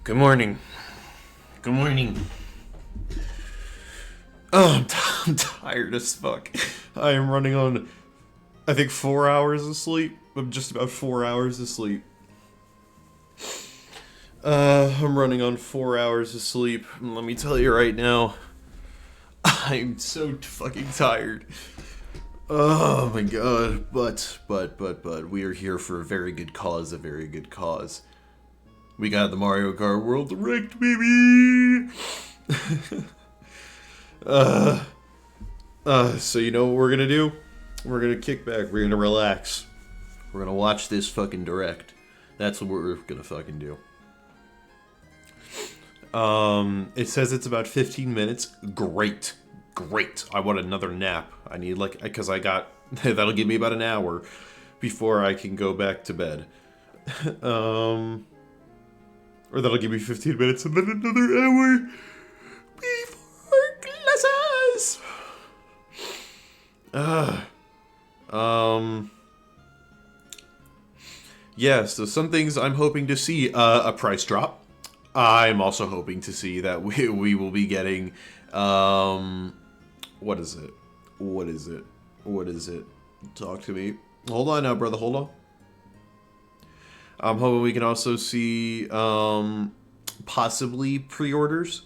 Good morning. Good morning. Oh, I'm tired as fuck. I am running on, I think, 4 hours of sleep. I'm just about 4 hours of sleep. I'm running on 4 hours of sleep. And let me tell you right now, I'm so fucking tired. Oh my god. But, we are here for a very good cause, a very good cause. We got the Mario Kart World Direct, baby! So you know what we're gonna do? We're gonna kick back, we're gonna relax. We're gonna watch this fucking Direct. That's what we're gonna fucking do. It says it's about 15 minutes. Great. Great. I want another nap. I need because I got, that'll give me about an hour before I can go back to bed. Or that'll give me 15 minutes and then another hour before classes. Yeah, so some things I'm hoping to see. A price drop. I'm also hoping to see that we will be getting, what is it? What is it? What is it? Talk to me. Hold on now, brother, hold on. I'm hoping we can also see, possibly pre-orders.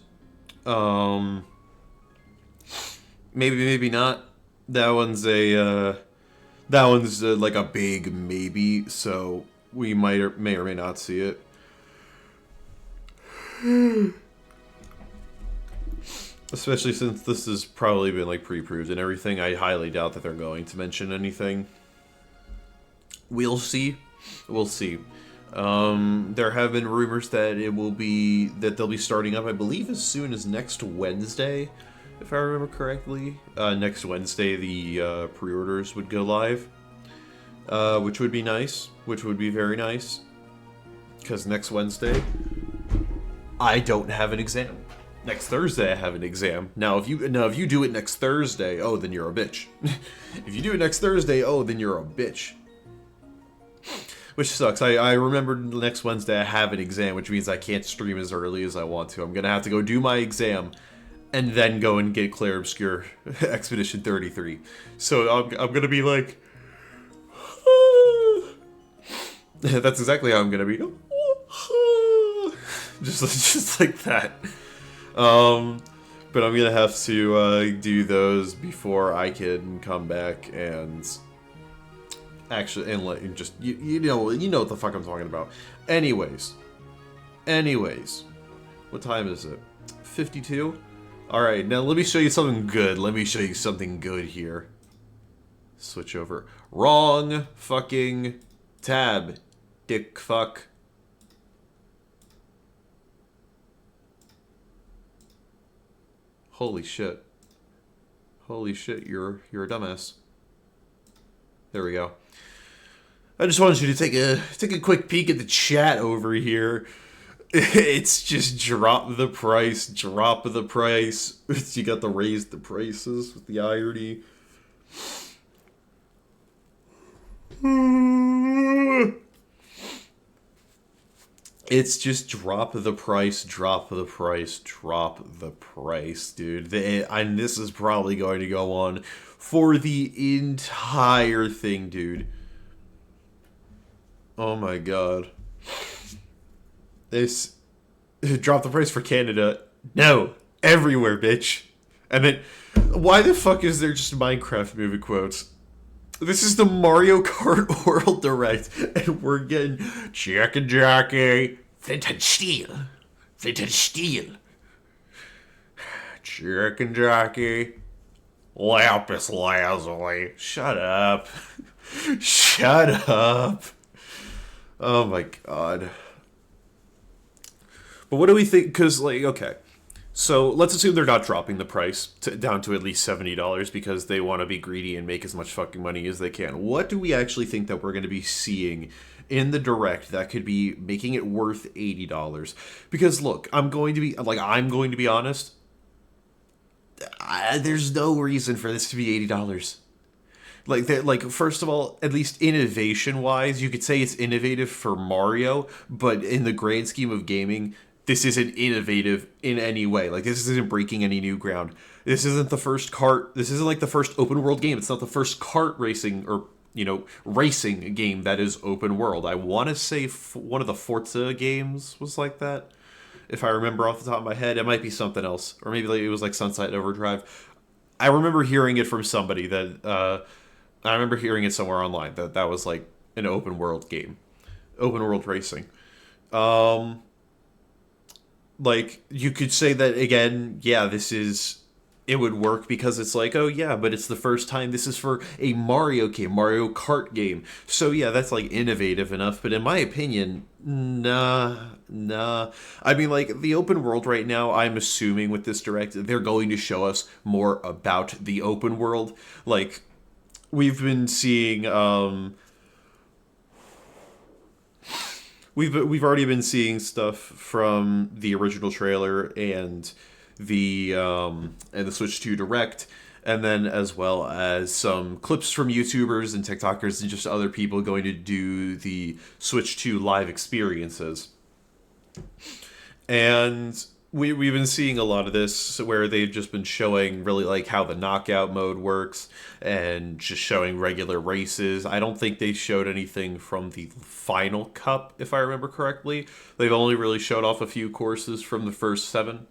Maybe not. That one's like a big maybe, so we may or may not see it. Especially since this has probably been like pre-approved and everything, I highly doubt that they're going to mention anything. We'll see. We'll see. There have been rumors that they'll be starting up, I believe, as soon as next Wednesday, if I remember correctly. Next Wednesday, the pre-orders would go live, which would be nice, which would be very nice, because next Wednesday, I don't have an exam. Next Thursday, I have an exam. Now, if you do it next Thursday, oh, then you're a bitch. If you do it next Thursday, oh, then you're a bitch. Which sucks. I remember next Wednesday I have an exam, which means I can't stream as early as I want to. I'm going to have to go do my exam and then go and get Clair Obscure Expedition 33. So I'm going to be like... That's exactly how I'm going to be. just like that. But I'm going to have to do those before I can come back and... Actually, and let just you know what the fuck I'm talking about. Anyways, what time is it? 52. All right, now let me show you something good. Let me show you something good here. Switch over. Wrong fucking tab, dick fuck. Holy shit. Holy shit, you're a dumbass. There we go. I just wanted you to take a quick peek at the chat over here. It's just drop the price. You got to raise the prices with the irony. It's just drop the price, dude. And this is probably going to go on for the entire thing, dude. Oh my god. This... Drop the price for Canada. No. Everywhere, bitch. And then... Why the fuck is there just Minecraft movie quotes? This is the Mario Kart World Direct. And we're getting... Jack and Jackie. Flint and steel. Flint and steel. Jack and Jackie. Lapis lazuli. Shut up. Shut up. Oh my god. But what do we think? Because, like, okay. So, let's assume they're not dropping the price down to at least $70 because they want to be greedy and make as much fucking money as they can. What do we actually think that we're going to be seeing in the Direct that could be making it worth $80? Because, look, I'm going to be honest. There's no reason for this to be $80. Like, first of all, at least innovation-wise, you could say it's innovative for Mario, but in the grand scheme of gaming, this isn't innovative in any way. Like, this isn't breaking any new ground. This isn't the first kart. This isn't like the first open world game. It's not the first kart racing or, racing game that is open world. I want to say one of the Forza games was like that. If I remember off the top of my head, it might be something else. Or maybe it was like Sunset Overdrive. I remember hearing it from somebody I remember hearing it somewhere online that was like an open world game. Open world racing. Like, you could say that again, yeah, it would work because it's like, oh yeah, but it's the first time this is for a Mario game, Mario Kart game. So yeah, that's like innovative enough, but in my opinion, nah. I mean, like, the open world right now, I'm assuming with this direct, they're going to show us more about the open world. Like, we've been seeing, we've already been seeing stuff from the original trailer and the Switch 2 Direct, and then as well as some clips from YouTubers and TikTokers and just other people going to do the Switch 2 live experiences. And we've been seeing a lot of this where they've just been showing really like how the knockout mode works and just showing regular races. I don't think they showed anything from the final cup, if I remember correctly. They've only really showed off a few courses from the first 7.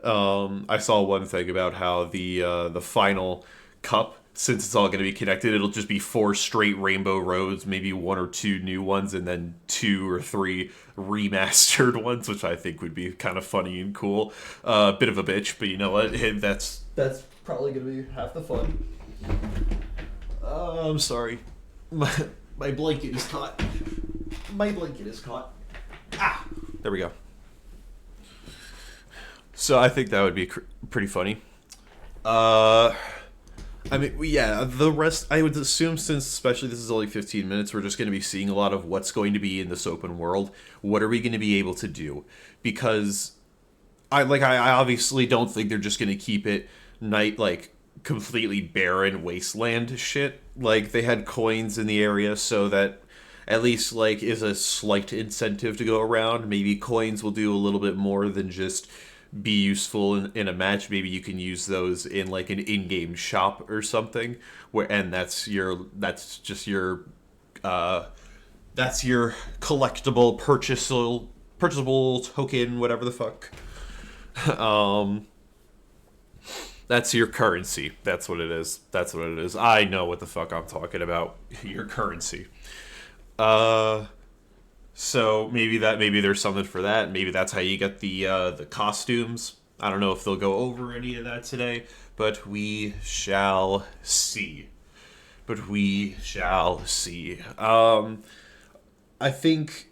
I saw one thing about how the final cup, since it's all going to be connected, it'll just be 4 straight rainbow roads, maybe 1 or 2 new ones, and then 2 or 3 remastered ones, which I think would be kind of funny and cool. Bit of a bitch, but you know what? That's probably going to be half the fun. I'm sorry. My blanket is caught. My blanket is caught. Ah! There we go. So I think that would be pretty funny. I mean, yeah, the rest, I would assume, since especially this is only 15 minutes, we're just going to be seeing a lot of what's going to be in this open world. What are we going to be able to do? Because I obviously don't think they're just going to keep it completely barren wasteland shit. Like, they had coins in the area so that at least, like, is a slight incentive to go around. Maybe coins will do a little bit more than just be useful in a match. Maybe you can use those in like an in-game shop or something, and that's your collectible purchasable token, whatever the fuck. That's your currency. That's what it is. I know what the fuck I'm talking about. Your currency. So maybe there's something for that. Maybe that's how you get the costumes. I don't know if they'll go over any of that today, but we shall see. I think,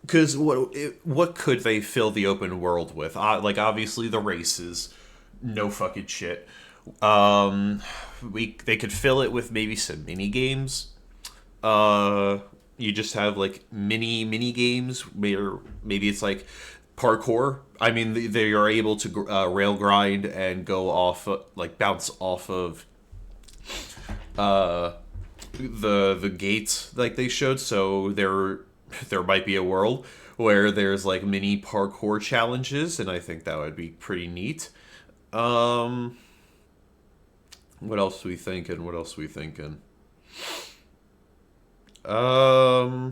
because what could they fill the open world with? Like, obviously the races, no fucking shit. They could fill it with maybe some mini games. You just have like mini games where maybe it's like parkour. I mean, they are able to rail grind and go off, like bounce off of the gates like they showed. So there might be a world where there's like mini parkour challenges, and I think that would be pretty neat. What else are we thinking? I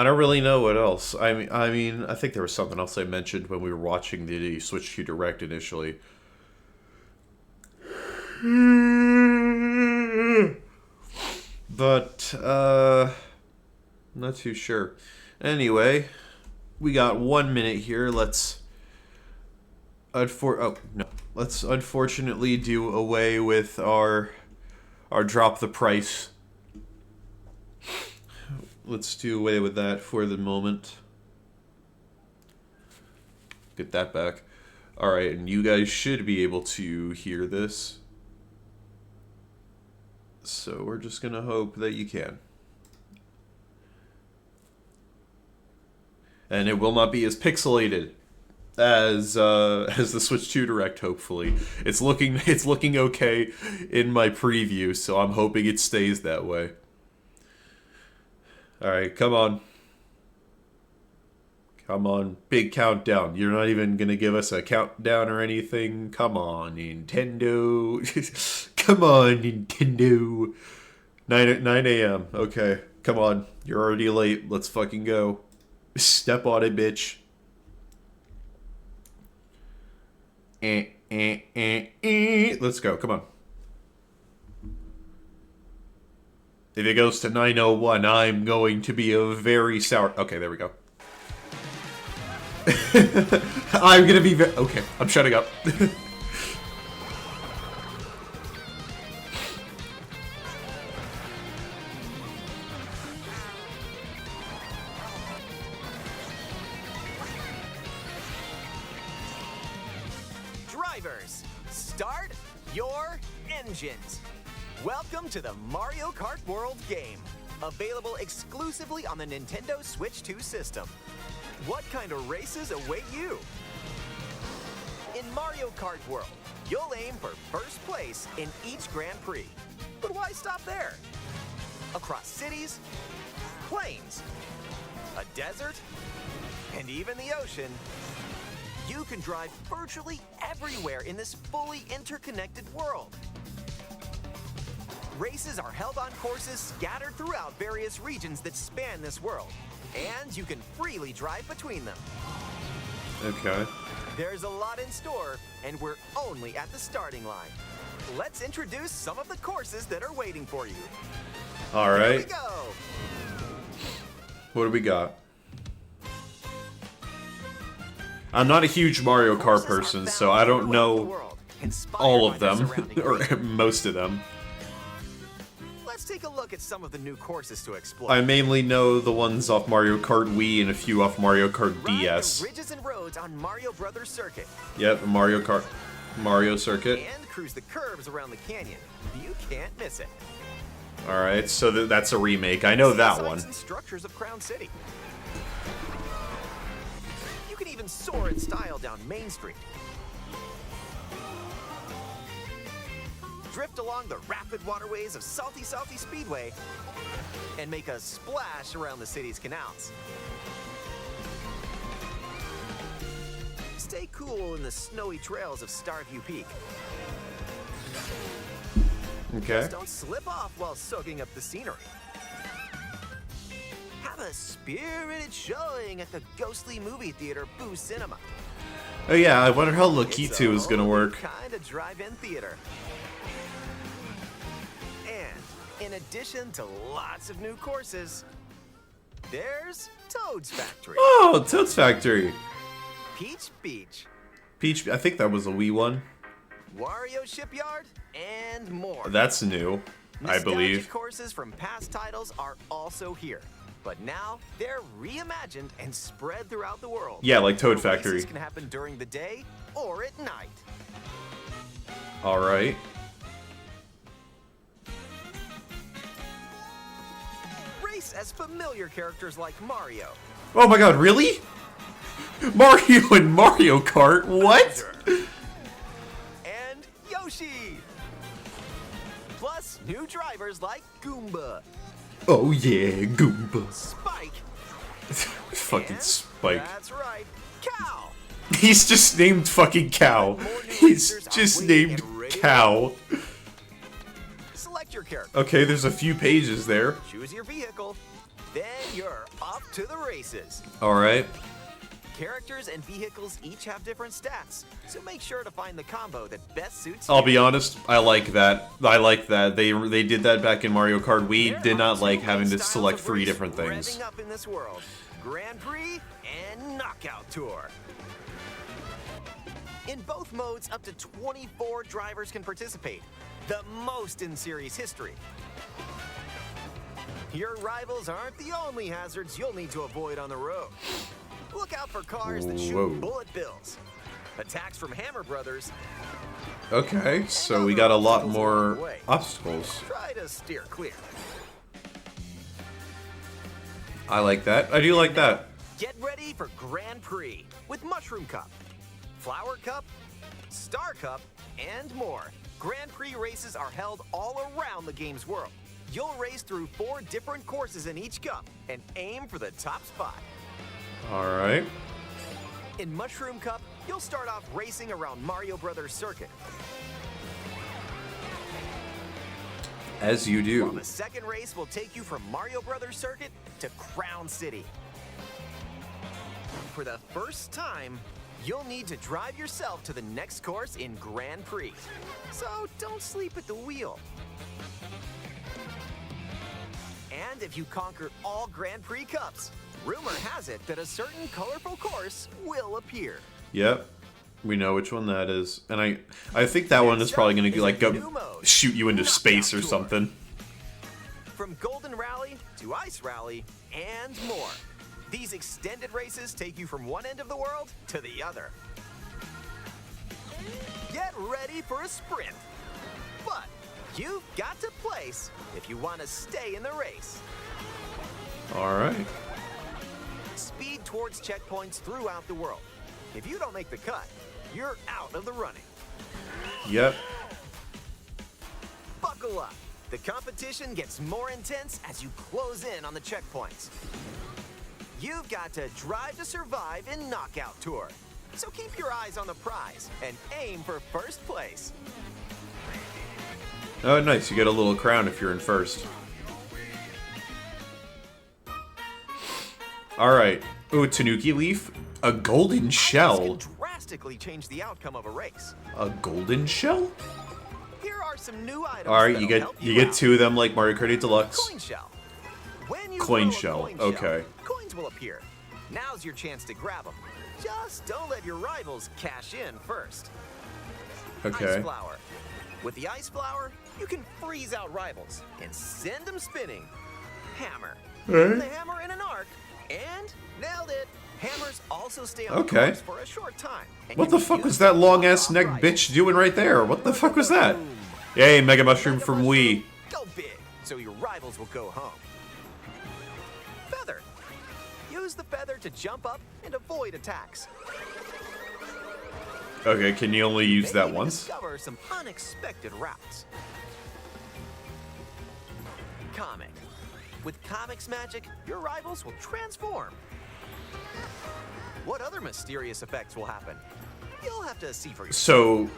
don't really know what else. I mean, I think there was something else I mentioned when we were watching the Switch 2 Direct initially. But, not too sure. Anyway, we got 1 minute here. Let's unfortunately do away with our drop the price. Let's do away with that for the moment. Get that back. Alright, and you guys should be able to hear this. So we're just gonna hope that you can. And it will not be as pixelated as the Switch 2 Direct, hopefully. It's looking okay in my preview, so I'm hoping it stays that way. Alright, come on. Come on, big countdown. You're not even gonna give us a countdown or anything? Come on, Nintendo. Come on, Nintendo. 9 a.m. Okay, come on. You're already late. Let's fucking go. Step on it, bitch. Let's go. Come on. If it goes to 9:01, I'm going to be a very sour... Okay, there we go. I'm gonna be very... Okay, I'm shutting up. Drivers, start your engines. Welcome to the Mario Kart World game, available exclusively on the Nintendo Switch 2 system. What kind of races await you? In Mario Kart World, you'll aim for first place in each Grand Prix. But why stop there? Across cities, plains, a desert, and even the ocean, you can drive virtually everywhere in this fully interconnected world. Races are held on courses scattered throughout various regions that span this world, and you can freely drive between them. Okay. There's a lot in store, and we're only at the starting line. Let's introduce some of the courses that are waiting for you. All right. Here we go. What do we got? I'm not a huge Mario Kart person, so I don't know all of them, or most of them. Let's take a look at some of the new courses to explore. I mainly know the ones off Mario Kart Wii and a few off Mario Kart DS. Ride the ridges and roads on Mario Brothers Circuit. Yep, Mario Circuit. And cruise the curves around the canyon. You can't miss it. Alright, so that's a remake. I know that one. And structures of Crown City. You can even soar in style down Main Street. Drift along the rapid waterways of Salty Speedway and make a splash around the city's canals. Stay cool in the snowy trails of Starview Peak. Okay. Just don't slip off while soaking up the scenery. Have a spirited showing at the ghostly movie theater Boo Cinema. Oh yeah, I wonder how Lakitu is gonna work. Kind of drive-in theater. And in addition to lots of new courses, there's Toad's Factory. Oh, Toad's Factory. Peach Beach. Peach, I think that was a Wii one. Wario Shipyard, and more. That's new, I believe. Nostalgic courses from past titles are also here, but now they're reimagined and spread throughout the world. Yeah, like Toad The Factory. races can happen during the day or at night. All right. Race as familiar characters like Mario. Oh my god, really? Mario and Mario Kart? What? And Yoshi. Plus, new drivers like Goomba, Oh yeah, Goomba. Spike, Fucking and Spike. that's right, Cow. He's just named fucking Cow. He's just named Cow. Select your character. Okay, there's a few pages there. Choose your vehicle. Then you're off to the races. Alright. Characters and vehicles each have different stats, so make sure to find the combo that best suits I'll you. be honest, I like that. I like that. They did that back in Mario Kart. We did not like having to select 3 different things. Revving up in this world: Grand Prix and Knockout Tour. In both modes, up to 24 drivers can participate, the most in series history. Your rivals aren't the only hazards you'll need to avoid on the road. Look out for cars that shoot Whoa. bullet bills, attacks from Hammer Brothers. Okay, so we got a lot more obstacles. Try to steer clear. I like that. I do like that. Get ready for Grand Prix with Mushroom Cup, Flower Cup, Star Cup, and more. Grand Prix races are held all around the game's world. You'll race through 4 different courses in each cup and aim for the top spot. Alright. In Mushroom Cup, you'll start off racing around Mario Brothers Circuit. As you While do. the second race will take you from Mario Brothers Circuit to Crown City. For the first time, you'll need to drive yourself to the next course in Grand Prix. So don't sleep at the wheel. And if you conquer all Grand Prix Cups, rumor has it that a certain colorful course will appear. Yep. We know which one that is. And I think that one is probably going to like go shoot you into space or something. From Golden Rally to Ice Rally and more. These extended races take you from one end of the world to the other. Get ready for a sprint. But you've got to place if you want to stay in the race. Alright. Speed towards checkpoints throughout the world. If you don't make the cut, you're out of the running. Yep. Buckle up. The competition gets more intense as you close in on the checkpoints. You've got to drive to survive in Knockout Tour. So keep your eyes on the prize and aim for first place. Oh, nice. You get a little crown if you're in first. Alright. Ooh, Tanuki Leaf. A golden shell. This can drastically change the outcome of a race. A golden shell? Here are some new items. Alright, you that'll help get out. two of them like Mario Kart 8 Deluxe. Coin shell. When you Coin throw a shell, coin okay. Coins will appear. Now's your chance to grab them. Just don't let your rivals cash in first. Okay. Ice flower. With the ice flower, you can freeze out rivals and send them spinning. Hammer. Alright. The hammer in an arc, and nailed it. Hammers also stay on Okay. course for a short time. and What you the can fuck use was that them long ass on neck rivals. bitch doing right there? What the fuck was that? Boom. Yay, Mega Mushroom Mega from Mushroom, Wii. Go big, so your rivals will go home. Feather. Use the feather to jump up and avoid attacks. Okay, can you only use Maybe that even once? discover some unexpected routes. Comic. With Comic's magic, your rivals will transform. What other mysterious effects will happen? You'll have to see for yourself. So,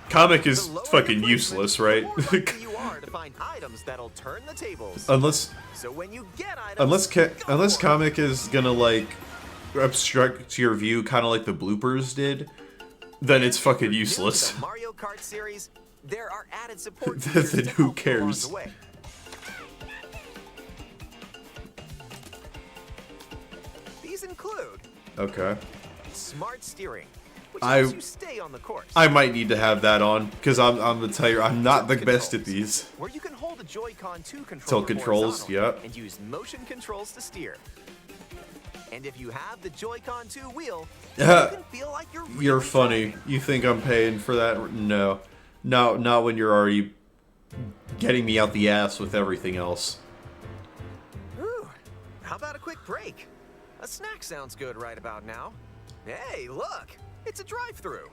Comic is The lower fucking your useless, placement, right? the more likely you are to find items that'll turn the tables. unless So when you get items, unless go for it. Comic is gonna like obstruct your view, kind of like the bloopers did, then it's fucking If you're new to useless. the Mario Kart series, there are added support Then features to who help you along cares? the way. These include Okay. smart steering, which I- helps you stay on the course. I might need to have that on because I'm gonna tell you I'm not the best at these. Where you can hold a Joy-Con 2 controller Tilt controls, horizontally yeah. and use motion controls to steer. And if you have the Joy-Con 2 wheel, you can feel like you're really You're funny. driving. You think I'm paying for that? No. No, not when you're already getting me out the ass with everything else. Ooh, how about a quick break? A snack sounds good right about now. Hey, look, it's a drive-through.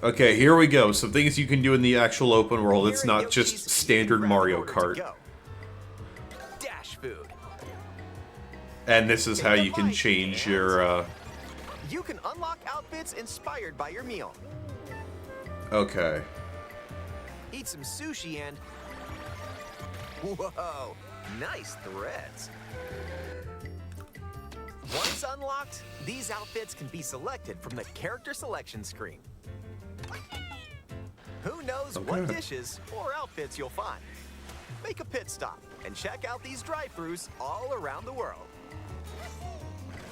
Okay, here we go. Some things you can do in the actual open world. It's Here at not just Yoshi's, standard grab an Mario order to Kart. go. Dash food. And this is how Take a you can bite, change and- your, You can unlock outfits inspired by your meal. Okay. Eat some sushi and... Whoa, nice threads. Once unlocked, these outfits can be selected from the character selection screen. Who knows what Okay. dishes or outfits you'll find? Make a pit stop and check out these drive-thrus all around the world.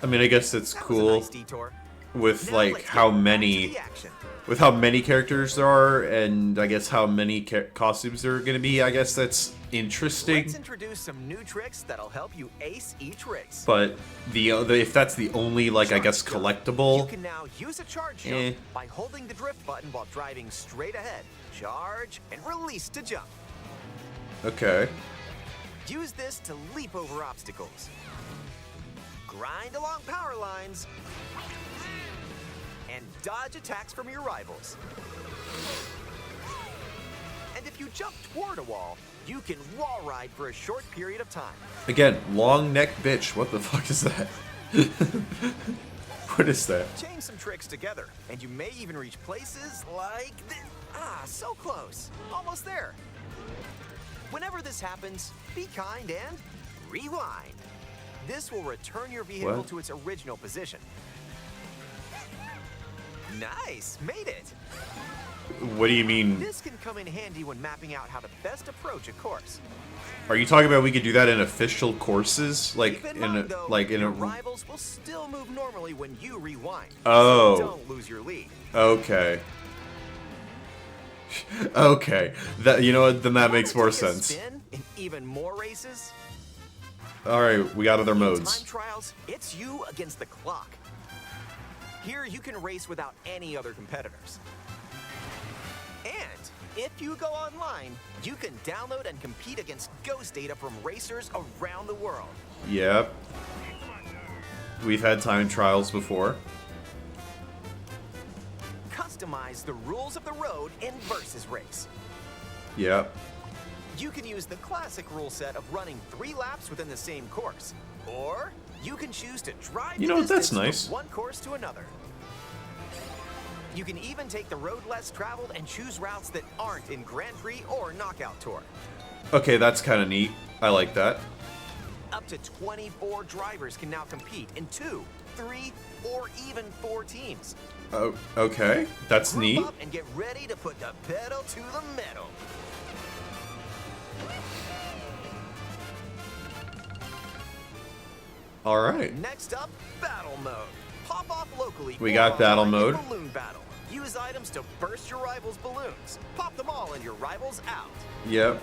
I mean, I guess it's That was a cool nice detour. with Now like let's how get back to many the action. with how many characters there are, and I guess how many costumes there are going to be. I guess that's interesting. Let's introduce some new tricks that'll help you ace each race. But if that's the only like I guess Charge jump. collectible, You can now use a charge jump Eh. by holding the drift button while driving straight ahead. Charge and release to jump. okay. Use this to leap over obstacles. Grind along power lines. And dodge attacks from your rivals. And if you jump toward a wall, you can wall ride for a short period of time. Again, long neck bitch. What the fuck is that? What is that? Chain some tricks together, and you may even reach places like this. Ah, so close. Almost there. Whenever this happens, be kind and rewind. This will return your vehicle What? to its original position. Nice, made it. What do you mean? This can come in handy when mapping out how to best approach a course. Are you talking about we could do that in official courses, like Keep in in mind, a, though, like in your a? rivals will still move normally when you rewind. Oh. So don't lose your lead. Okay. Okay. That, you know what? Then that Wanna makes more take a sense. spin in even more races? All right, we got other In modes. time trials, it's you against the clock. Here you can race without any other competitors. And if you go online, you can download and compete against ghost data from racers around the world. Yep. We've had time trials before. Customize the rules of the road in Versus Race. Yep. You can use the classic rule set of running 3 laps within the same course. Or you can choose to drive You the know what, that's distance nice. from one course to another. You can even take the road less traveled and choose routes that aren't in Grand Prix or Knockout Tour. Okay, that's kind of neat. I like that. Up to 24 drivers can now compete in 2, 3, or even 4 teams. Oh, okay. That's Group neat. up and get ready to put the pedal to the metal. All right. Next up, battle mode. Pop off locally. We or got battle online in mode. Balloon battle. Use items to burst your rivals' balloons. Pop them all and your rivals out. Yep.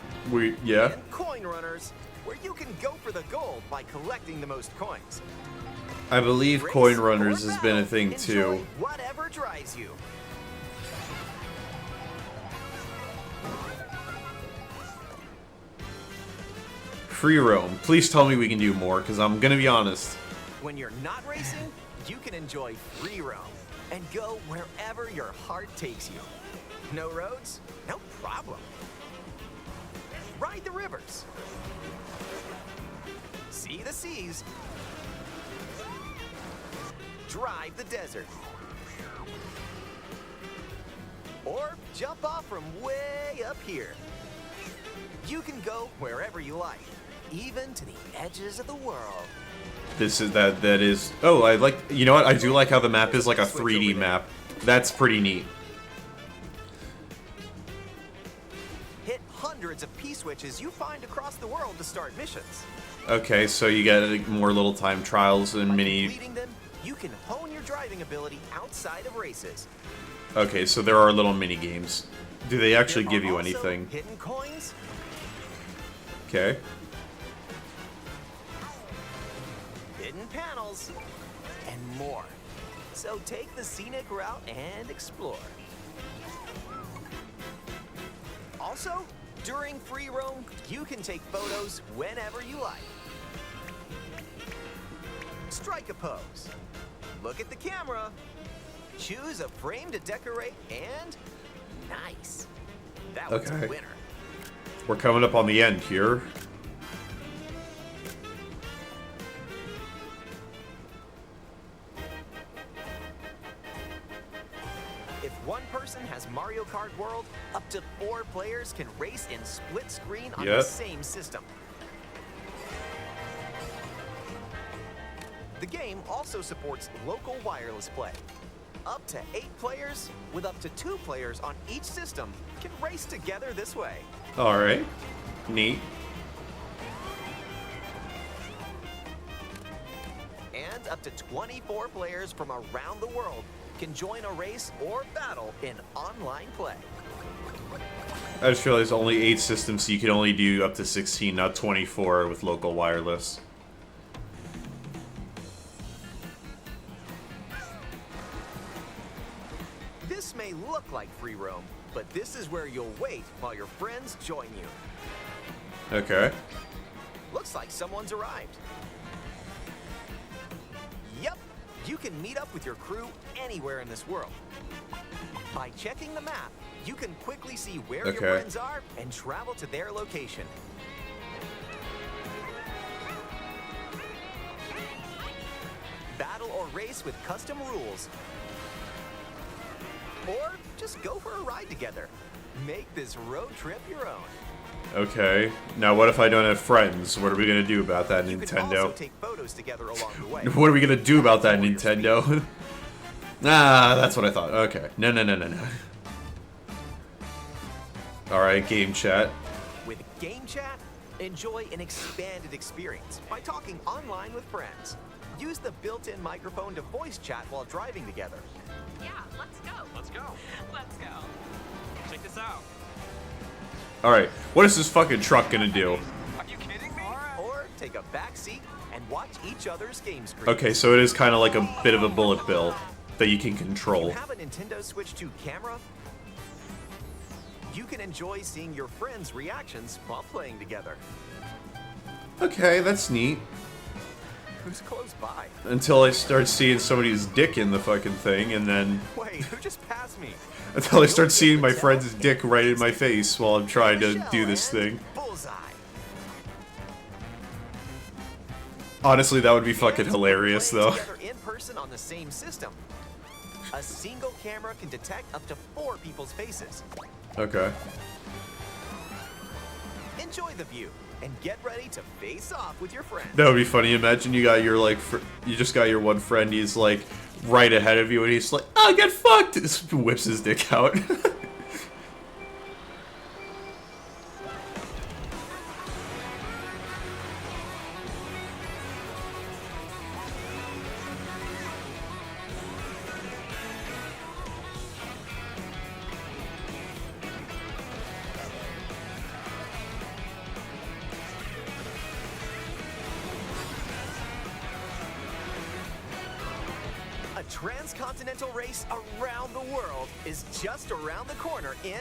Yeah. And coin runners, where you can go for the gold by collecting the most coins. I believe Race coin or runners has been a battle, thing enjoy too. whatever drives you. Free roam. Please tell me we can do more, because I'm gonna be honest. When you're not racing, you can enjoy free roam and go wherever your heart takes you. No roads? No problem. Ride the rivers. See the seas. Drive the desert. Or jump off from way up here. You can go wherever you like, even to the edges of the world. This is that is. Oh, I like. You know what? I do like how the map is like a 3D map. That's pretty neat. Hit hundreds of P-switches you find across the world to start missions. Okay, so you get like, more little time trials and By mini. completing them, you can hone your driving ability outside of races. Okay, so there are little mini games. Do they actually There give are you also anything? hidden coins, Okay. hidden panels, and more. So take the scenic route and explore. Also, during free roam, you can take photos whenever you like. Strike a pose. Look at the camera. Choose a frame to decorate and nice. That was Okay. a winner. We're coming up on the end here. If one person has Mario Kart World, up to 4 players can race in split screen on the Yep. same system. The game also supports local wireless play. Up to 8 players, with up to 2 players on each system, can race together this way. All right. Neat. And up to 24 players from around the world can join a race or battle in online play. I just realized only 8 systems, so you can only do up to 16, not 24 with local wireless. This may look like free roam, but this is where you'll wait while your friends join you. Okay. Looks like someone's arrived. Yep, you can meet up with your crew anywhere in this world. By checking the map, you can quickly see where your Okay. friends are and travel to their location. battle or race with custom rules. Or just go for a ride together. Make this road trip your own. Okay. Now, what if I don't have friends? What are we gonna do about that, You Nintendo? can also take photos together along the way. What are we gonna do about that, Nintendo? Ah, that's what I thought. Okay. No. Alright, game chat. With Game Chat, enjoy an expanded experience by talking online with friends. Use the built-in microphone to voice chat while driving together. Yeah, let's go. Let's go. Let's go. Check this out. Alright, what is this fucking truck gonna do? Are you kidding me? Or take a back seat and watch each other's game screens. Okay, so it is kind of like a bit of a bullet bill that you can Do control. you have a Nintendo Switch 2 camera? You can enjoy seeing your friends' reactions while playing together. Okay, that's neat. Who's close by? Until I start seeing somebody's dick in the fucking thing, and then Wait, who just passed me? until I start seeing my friend's dick right in my face while I'm trying to do this thing. Bullseye. Honestly, that would be fucking hilarious, Playing though. together in person on the same system. A single camera can detect up to 4 people's faces. Okay. Enjoy the view and get ready to face off with your friends. That would be funny. Imagine you got your, like, you just got your one friend, he's, like, right ahead of you, and he's like, oh, get fucked! Just whips his dick out. A transcontinental race around the world is just around the corner in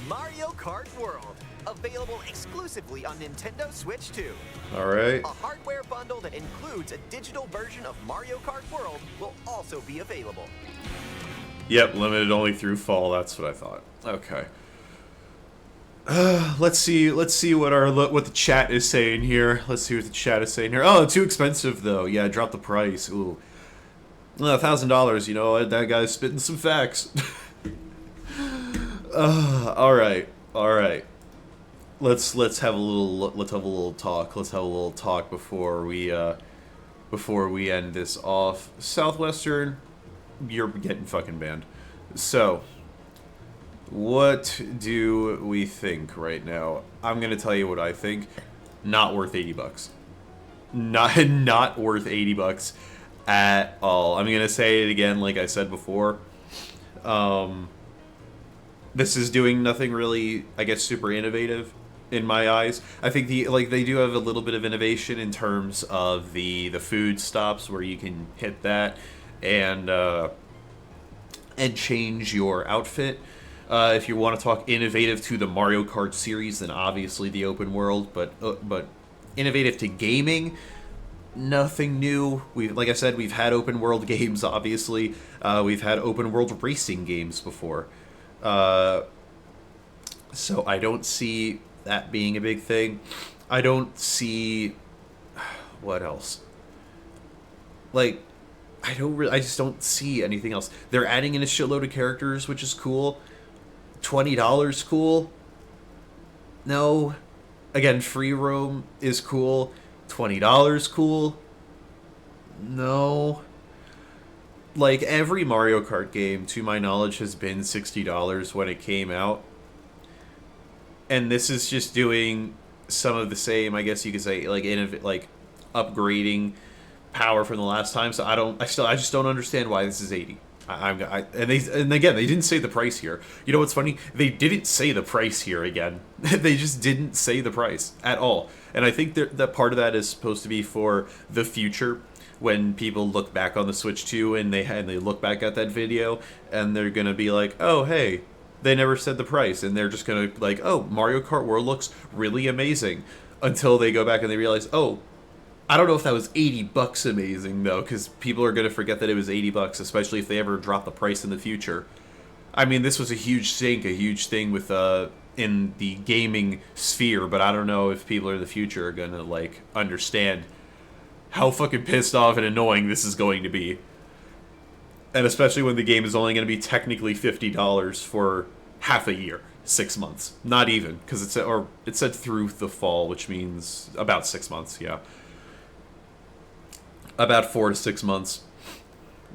Mario Kart World. Available exclusively on Nintendo Switch 2. Alright. A hardware bundle that includes a digital version of Mario Kart World will also be available. Yep, limited only through fall, that's what I thought. Okay. Let's see what the chat is saying here. Let's see what the chat is saying here. Oh, too expensive though. Yeah, drop the price. Ooh. $1,000, you know, that guy's spitting some facts. Alright. Let's have a little talk. Let's have a little talk before we end this off. Southwestern, you're getting fucking banned. So, what do we think right now? I'm gonna tell you what I think. Not worth $80. Not worth $80 at all. I'm gonna say it again, like I said before. This is doing nothing really, I guess, super innovative in my eyes. I think they do have a little bit of innovation in terms of the food stops where you can hit that and change your outfit. If you want to talk innovative to the Mario Kart series, then obviously the open world, but innovative to gaming, nothing new. Like I said, we've had open world games, obviously. We've had open world racing games before. So I don't see that being a big thing. I don't see what else. Like, I just don't see anything else. They're adding in a shitload of characters, which is cool. $20 cool. No. Again, free roam is cool. $20 cool. No. Like, every Mario Kart game, to my knowledge, has been $60 when it came out. And this is just doing some of the same, I guess you could say, like, upgrading power from the last time. So I just don't understand why this is 80. And again, they didn't say the price here. You know what's funny? They didn't say the price here again. They just didn't say the price at all. And I think that part of that is supposed to be for the future, when people look back on the Switch 2 and they look back at that video and they're gonna be like, oh hey, they never said the price, and they're just gonna like, oh, Mario Kart World looks really amazing, until they go back and they realize, oh, I don't know if that was $80 amazing though, because people are gonna forget that it was $80, especially if they ever drop the price in the future. I mean, this was a huge thing with in the gaming sphere, but I don't know if people in the future are gonna like understand how fucking pissed off and annoying this is going to be. And especially when the game is only going to be technically $50 for half a year. 6 months. Not even, because it said through the fall, which means about 6 months, yeah. About 4 to 6 months.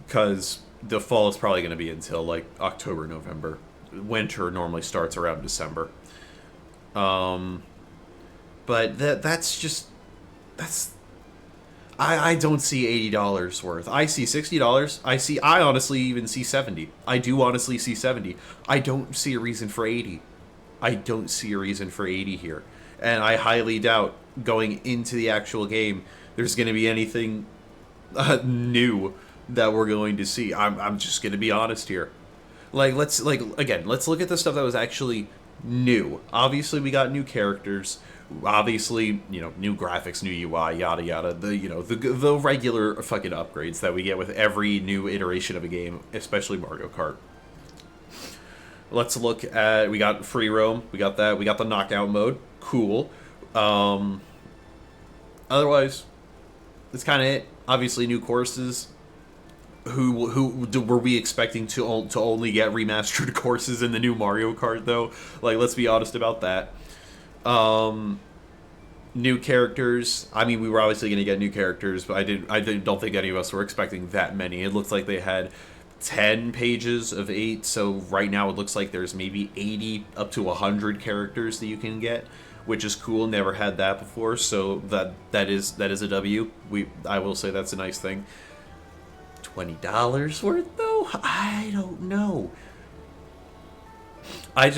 Because the fall is probably going to be until, like, October, November. Winter normally starts around December. But that's I don't see $80 worth. I see $60. I honestly even see 70. I do honestly see 70. I don't see a reason for 80. I don't see a reason for 80 here. And I highly doubt going into the actual game there's going to be anything new that we're going to see. I'm just going to be honest here. Let's look at the stuff that was actually new. Obviously we got new characters. Obviously, new graphics, new UI, yada yada. The regular fucking upgrades that we get with every new iteration of a game, especially Mario Kart. Let's look at, we got free roam, we got that, we got the knockout mode, cool. Otherwise, that's kind of it. Obviously, new courses. Who were we expecting to only get remastered courses in the new Mario Kart though? Like, let's be honest about that. New characters. I mean, we were obviously going to get new characters, but I don't think any of us were expecting that many. It looks like they had 10 pages of 8, so right now it looks like there's maybe 80 up to 100 characters that you can get, which is cool. Never had that before, so that is a W. I will say that's a nice thing. $20 worth though? I don't know. I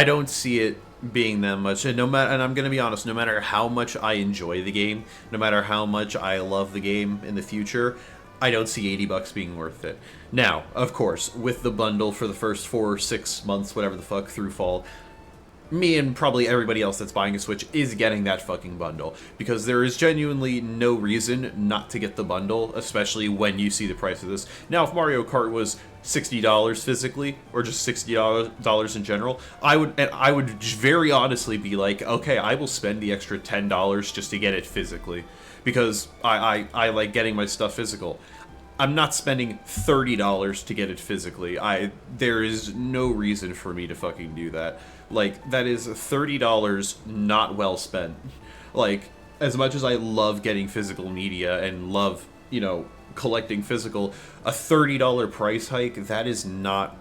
don't see it being that much, and I'm gonna be honest, no matter how much I enjoy the game, no matter how much I love the game in the future, I don't see $80 being worth it. Now, of course, with the bundle for the first 4 or 6 months, whatever the fuck, through fall, me and probably everybody else that's buying a Switch is getting that fucking bundle, because there is genuinely no reason not to get the bundle, especially when you see the price of this. Now, if Mario Kart was $60 physically, or just $60 in general, I would very honestly be like, okay, I will spend the extra $10 just to get it physically, because I like getting my stuff physical. I'm not spending $30 to get it physically. There is no reason for me to fucking do that. Like, that is $30 not well spent. Like, as much as I love getting physical media and love, collecting physical, a $30 price hike, that's not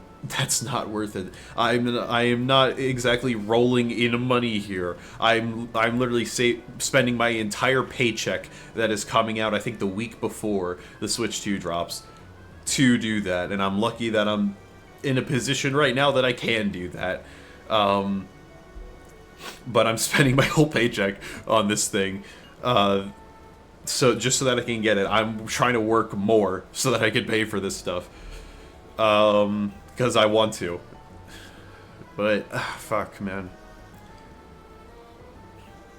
worth it. I am not exactly rolling in money here. I'm literally spending my entire paycheck that is coming out, I think, the week before the Switch 2 drops to do that, and I'm lucky that I'm in a position right now that I can do that. But I'm spending my whole paycheck on this thing, so just so that I can get it. I'm trying to work more so that I can pay for this stuff, because I want to. But fuck, man.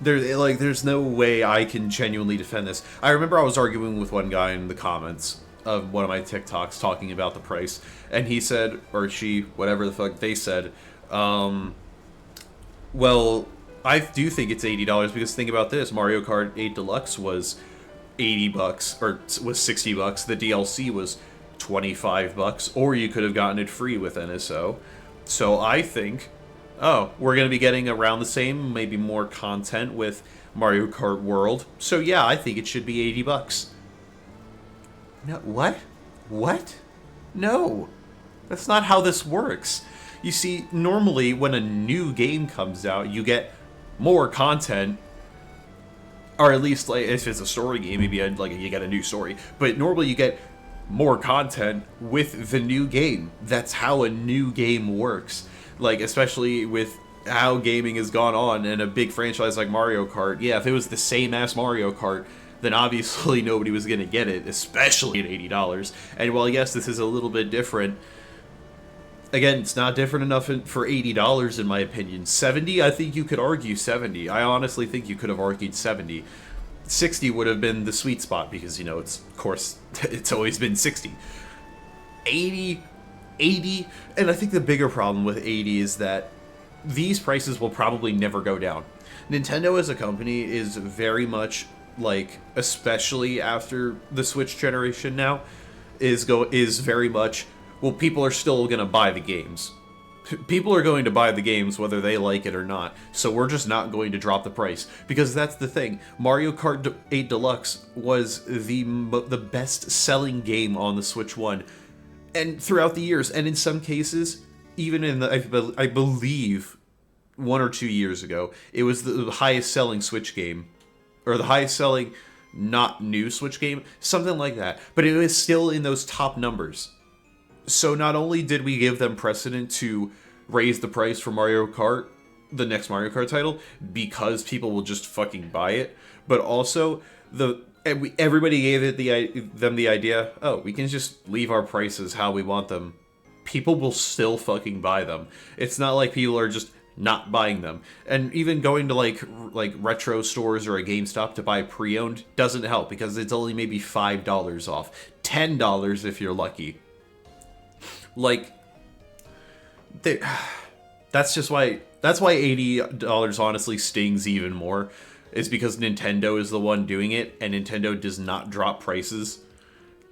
There's no way I can genuinely defend this. I remember I was arguing with one guy in the comments of one of my TikToks talking about the price, and he said, or she, whatever the fuck they said, well, I do think it's $80, because think about this: Mario Kart 8 Deluxe was $80, or was $60. The DLC was $25, or you could have gotten it free with NSO. So I think, we're gonna be getting around the same, maybe more content with Mario Kart World. So yeah, I think it should be $80. No, what? What? No, that's not how this works. You see, normally when a new game comes out, you get more content, or at least, like, if it's a story game, maybe you get a new story. But normally you get more content with the new game. That's how a new game works. Like, especially with how gaming has gone on in a big franchise like Mario Kart. Yeah, if it was the same ass Mario Kart, then obviously nobody was going to get it, especially at $80. And while yes, this is a little bit different, again, it's not different enough for $80 in my opinion. 70, I think you could argue 70. I honestly think you could have argued 70. 60 would have been the sweet spot, because, it's, of course, it's always been 60. 80, and I think the bigger problem with 80 is that these prices will probably never go down. Nintendo as a company is very much like especially after the Switch generation now, is very much, well, people are still gonna buy the games. People are going to buy the games whether they like it or not, so we're just not going to drop the price. Because that's the thing, Mario Kart 8 Deluxe was the best-selling game on the Switch 1, and throughout the years, and in some cases, even in the, I believe, 1 or 2 years ago, it was the highest-selling Switch game, or the highest-selling not new Switch game, something like that, but it was still in those top numbers. So not only did we give them precedent to raise the price for Mario Kart, the next Mario Kart title, because people will just fucking buy it, but also everybody gave them the idea, oh, we can just leave our prices how we want them. People will still fucking buy them. It's not like people are just not buying them. And even going to like retro stores or a GameStop to buy pre-owned doesn't help, because it's only maybe $5 off. $10 if you're lucky. Like, that's why $80 honestly stings even more, is because Nintendo is the one doing it, and Nintendo does not drop prices.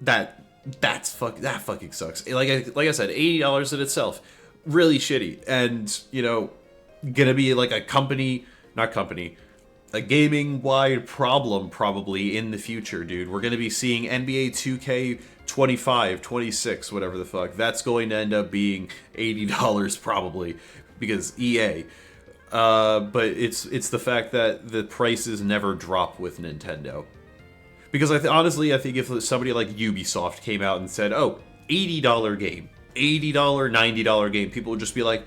That fucking sucks. Like I said, $80 in itself, really shitty, and you know, gonna be like a gaming-wide problem probably in the future, dude. We're gonna be seeing NBA 2K 25, 26, whatever the fuck. That's going to end up being $80 probably, because EA. But it's the fact that the prices never drop with Nintendo. Because honestly, I think if somebody like Ubisoft came out and said, oh, $80 game, $80, $90 game, people would just be like,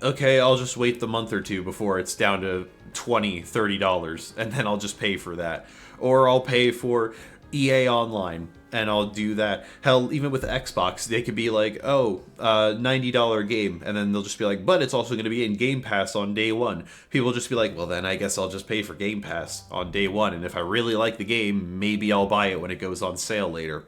okay, I'll just wait the month or two before it's down to $20, $30, and then I'll just pay for that. Or I'll pay for EA Online, and I'll do that. Hell, even with Xbox, they could be like, oh, $90 game, and then they'll just be like, but it's also going to be in Game Pass on day one. People will just be like, well, then I guess I'll just pay for Game Pass on day one, and if I really like the game, maybe I'll buy it when it goes on sale later.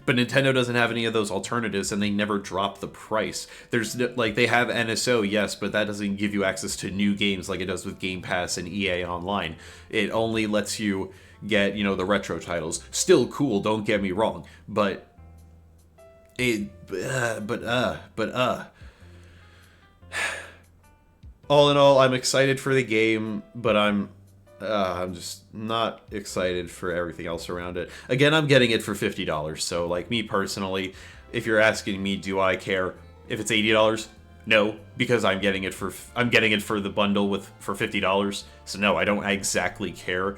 But Nintendo doesn't have any of those alternatives, and they never drop the price. There's, like, they have NSO, yes, but that doesn't give you access to new games like it does with Game Pass and EA Online. It only lets you get, you know, the retro titles. Still cool, don't get me wrong, but all in all, I'm excited for the game, but I'm just not excited for everything else around it. Again, I'm getting it for $50, so like me personally, if you're asking me, do I care if it's $80? No, because I'm getting it for the bundle for $50. So no, I don't exactly care.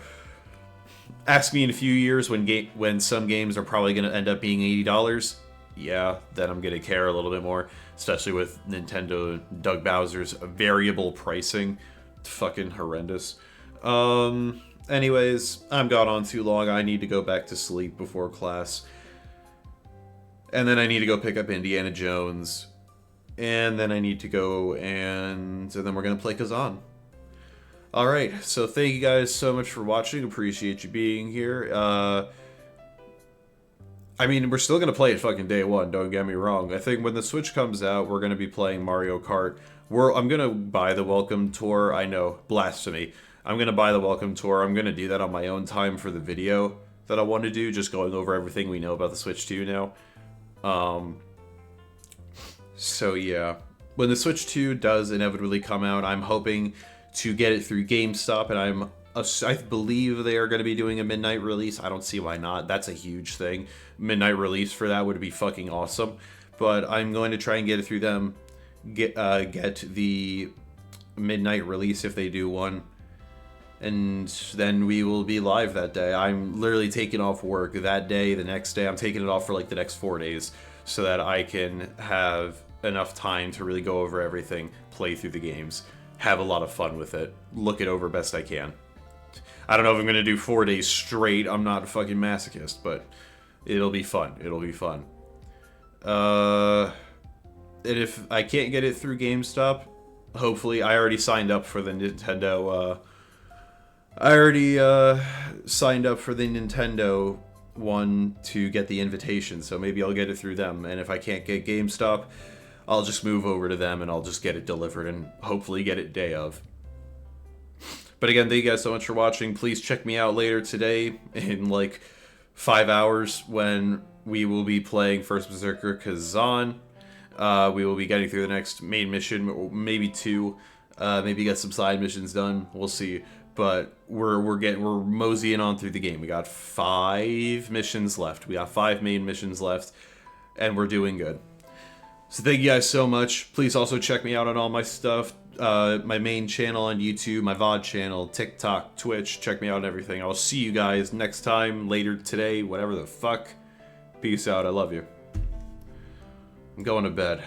Ask me in a few years when some games are probably going to end up being $80. Yeah, then I'm going to care a little bit more, especially with Nintendo Doug Bowser's variable pricing. It's fucking horrendous. Anyways, I'm gone on too long. I need to go back to sleep before class. And then I need to go pick up Indiana Jones. And then I need to go and then we're going to play Kazan. Alright, so thank you guys so much for watching. Appreciate you being here. I mean, we're still going to play it fucking day one, don't get me wrong. I think when the Switch comes out, we're going to be playing Mario Kart. I'm going to buy the Welcome Tour. I know, blasphemy. I'm going to buy the Welcome Tour. I'm going to do that on my own time for the video that I want to do, just going over everything we know about the Switch 2 now. So yeah, when the Switch 2 does inevitably come out, I'm hoping to get it through GameStop, and I believe they are going to be doing a midnight release. I don't see why not. That's a huge thing. Midnight release for that would be fucking awesome. But I'm going to try and get it through them. Get the midnight release if they do one. And then we will be live that day. I'm literally taking off work that day, the next day. I'm taking it off for like the next 4 days so that I can have enough time to really go over everything, play through the games, have a lot of fun with it, look it over best I can. I don't know if I'm going to do 4 days straight. I'm not a fucking masochist, but it'll be fun. It'll be fun. And if I can't get it through GameStop, hopefully, I already signed up for the Nintendo, signed up for the Nintendo one to get the invitation, so maybe I'll get it through them. And if I can't get GameStop, I'll just move over to them and I'll just get it delivered and hopefully get it day of. But again, thank you guys so much for watching. Please check me out later today in like 5 hours when we will be playing First Berserker Kazan. We will be getting through the next main mission, maybe 2. Maybe get some side missions done. We'll see. But we're moseying on through the game. We got 5 missions left. We got 5 main missions left, and we're doing good. So thank you guys so much. Please also check me out on all my stuff. My main channel on YouTube, my VOD channel, TikTok, Twitch. Check me out on everything. I'll see you guys next time, later today, whatever the fuck. Peace out. I love you. I'm going to bed.